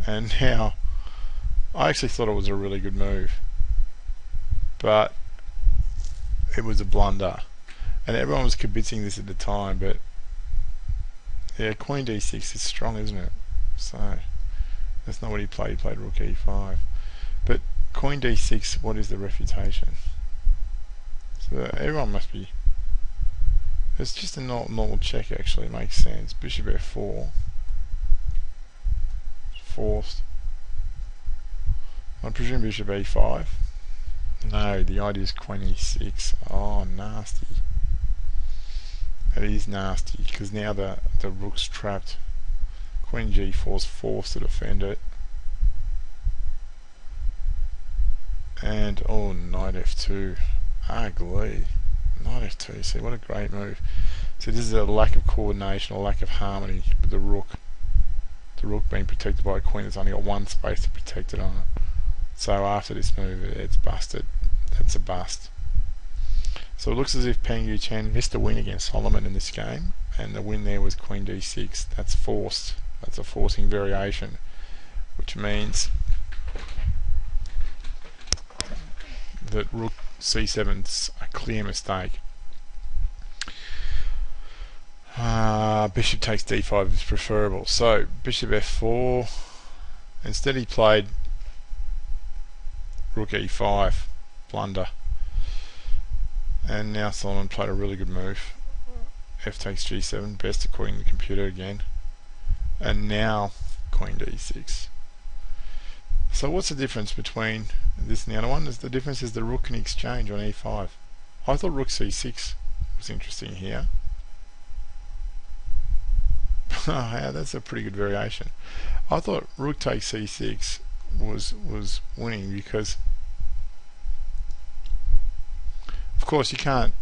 And now I actually thought it was a really good move, but it was a blunder, and everyone was convincing this at the time. But yeah, Queen D6 is strong, isn't it? So that's not what he played. He played Rook E5, but Queen D6. What is the refutation? So everyone must be. It's just a normal check. Actually, it makes sense. Bishop F4, forced. I presume Bishop E5. No, the idea is Queen E6. Oh, nasty. That is nasty, because now the rook's trapped. Queen G4 is forced to defend it. And, oh, Knight F2. Ugly. Knight F2, see, what a great move. So this is a lack of coordination, a lack of harmony with the rook. The rook being protected by a queen that's only got one space to protect it on it. So after this move, it's busted. That's a bust. So it looks as if Peng Yu-Chen missed a win against Solomon in this game, and the win there was Queen D6. That's forced. That's a forcing variation, which means that Rook C7's a clear mistake. Bishop takes D5 is preferable. So Bishop F4. Instead he played Rook E5, blunder. And now Solomon played a really good move. F takes G7, best according to the computer again. And now Queen D6. So what's the difference between this and the other one? The difference is the rook can exchange on E5. I thought Rook C6 was interesting here. Oh, yeah, that's a pretty good variation. I thought Rook takes C6 was winning, because of course you can't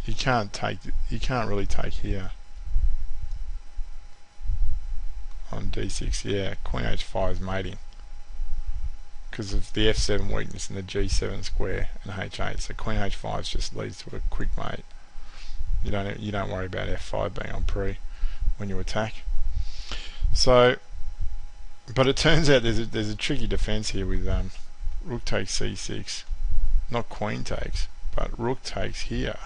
really take here on D6. Yeah, Queen H5 is mating because of the F7 weakness and the G7 square and H8. So Queen H5 just leads to a quick mate. You don't worry about F5 being on pre when you attack. So, but it turns out there's a tricky defense here with Rook takes C6, not Queen takes, but Rook takes here,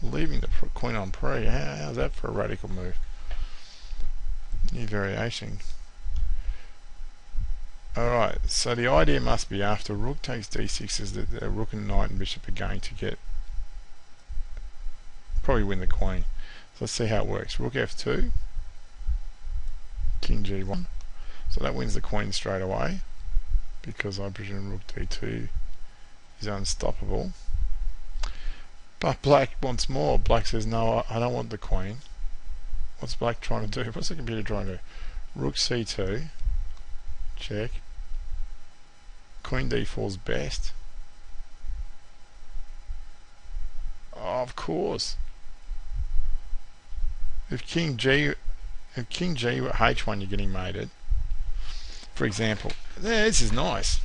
leaving the Queen on pre. How's that for a radical move? New variation. Alright, so the idea must be after Rook takes D6 is that the Rook and Knight and Bishop are going to get probably win the Queen. So let's see how it works. Rook F2, King G1. So that wins the Queen straight away, because I presume Rook D2 is unstoppable. But Black wants more. Black says, no, I don't want the Queen. What's Black trying to do? What's the computer trying to do? Rook C2, check. Queen D4 is best. Oh, of course. If King G H1, you're getting mated. For example, this is nice.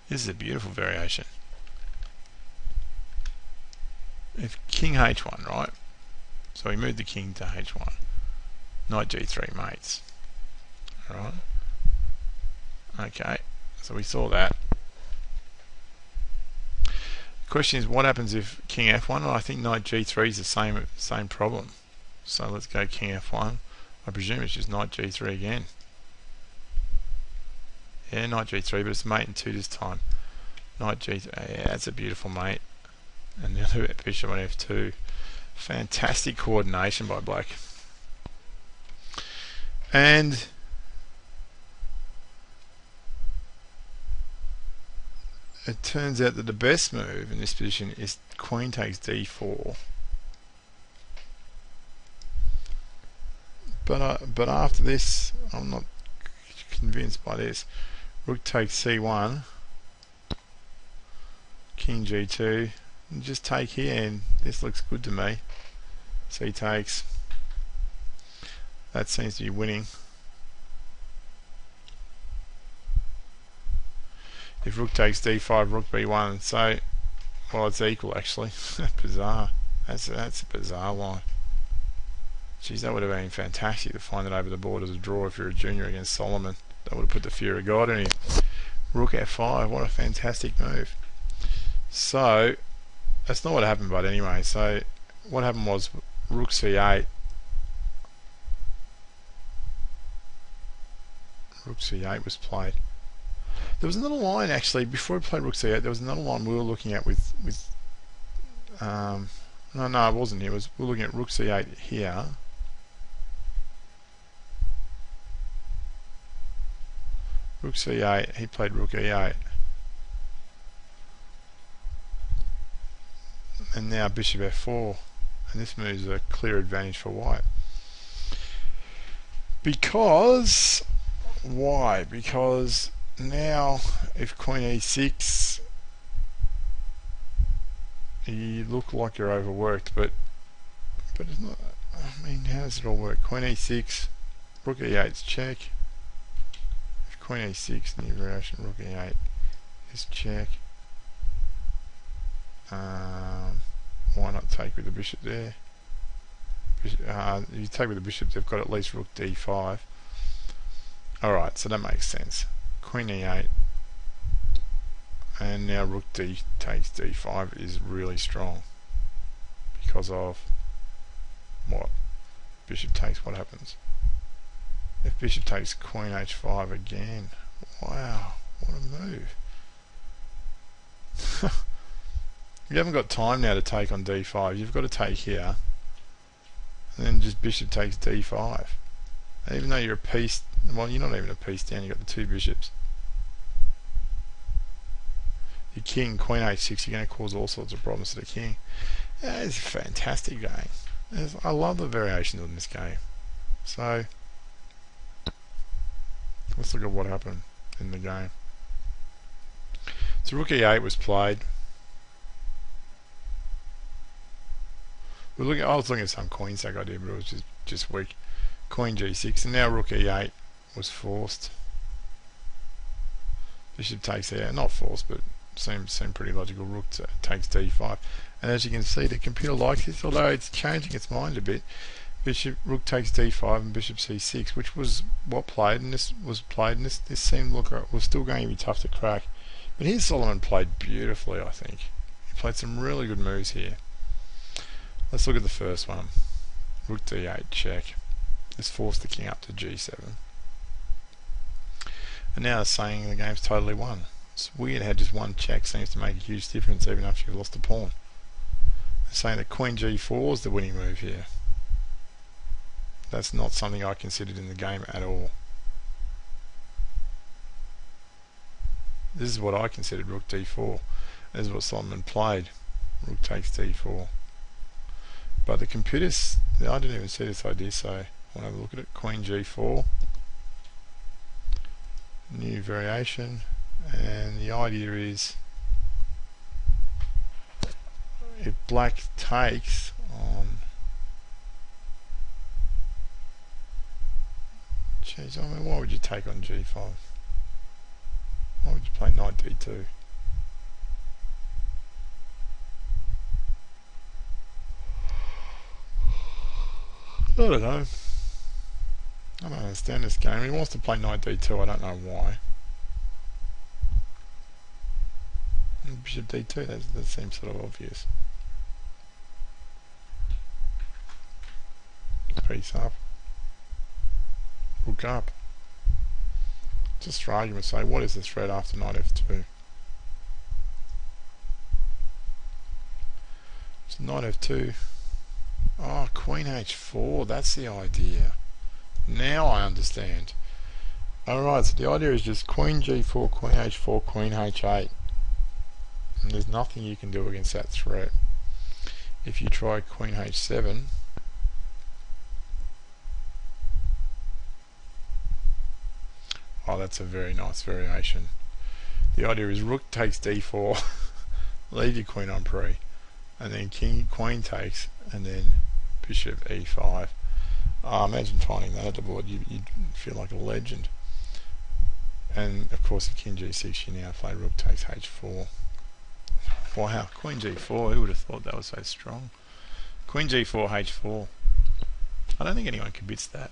This is a beautiful variation. If King H1, right? So we moved the King to H1. Knight G3 mates. Alright. Okay. So we saw that. The question is, what happens if King F1? Well, I think Knight G3 is the same problem. So let's go King F1. I presume it's just Knight G3 again. Yeah, Knight G3, but it's mate in 2 this time. Knight G3, yeah, that's a beautiful mate. And the other bishop on F2. Fantastic coordination by Black. And it turns out that the best move in this position is Queen takes D4. But after this, I'm not convinced by this. Rook takes C1, King G2, and just take here, and this looks good to me. C takes. That seems to be winning. If Rook takes D5, Rook B1, so, well, it's equal actually. Bizarre. That's a bizarre line. Geez, that would have been fantastic to find it over the board as a draw if you're a junior against Solomon. That would have put the fear of God in you. Rook F5, what a fantastic move. So, that's not what happened, but anyway. So, what happened was Rook C8. Rook C8 was played. There was another line actually, before we played Rook C8, there was another line we were looking at with no, it wasn't here. We were looking at Rook C8 here. Rook C8, he played Rook E8. And now Bishop F4. And this move is a clear advantage for White. Because, why? Because now if Queen E6, you look like you're overworked, but it's not. I mean, how does it all work? Queen E6, Rook E8's check. If Queen E6, new variation, Rook E8 is check. Why not take with the bishop there? If you take with the bishop, they've got at least Rook D5. Alright, so that makes sense. Queen E8. And now Rook D takes D5 is really strong. Because of what? Bishop takes, what happens? If bishop takes Queen H5 again. Wow, what a move. You haven't got time now to take on D5. You've got to take here. And then just bishop takes D5. And even though you're a piece, well, you're not even a piece down, you've got the two bishops. Your king, Queen H6, you're going to cause all sorts of problems to the king. Yeah, it's a fantastic game. I love the variations in this game. So, let's look at what happened in the game. So Rook E8 was played. I was looking at some queen sack idea, but it was just weak. Queen G6, and now Rook E8 was forced. Bishop takes E8, not forced, but seemed pretty logical. Rook takes D5, and as you can see, the computer likes this, although it's changing its mind a bit. Rook takes D5 and Bishop C6, which was what played, and this was played, and this seemed was still going to be tough to crack. But here Solomon played beautifully, I think. He played some really good moves here. Let's look at the first one. Rook D8 check. This forced the king up to G7. And now it's saying the game's totally won. It's weird how just one check seems to make a huge difference even after you've lost a pawn. They're saying that Queen G4 is the winning move here. That's not something I considered in the game at all. This is what I considered Rook D4. This is what Solomon played. Rook takes D4. But the computers, I didn't even see this idea, so I want to have a look at it. Queen G4. New variation. And the idea is, if black takes on... Jeez, I mean, why would you take on G5? Why would you play knight D2? I don't know. I don't understand this game. He wants to play knight D2, I don't know why. And Bishop D2, that seems sort of obvious. Piece up. Rook up. Just for argument's sake, what is the threat after knight F2? So knight F2. Oh, Queen H4, that's the idea. Now I understand. Alright, so the idea is just Queen G4, Queen H4, Queen H8. And there's nothing you can do against that threat. If you try Queen H7, oh, that's a very nice variation. The idea is Rook takes D4, leave your Queen on pre, and then Queen takes, and then Bishop E5. Imagine finding that at the board, you'd feel like a legend. And of course, the King G6, you now play Rook takes H4. Wow, Queen G4, who would have thought that was so strong? Queen G4, H4. I don't think anyone commits that.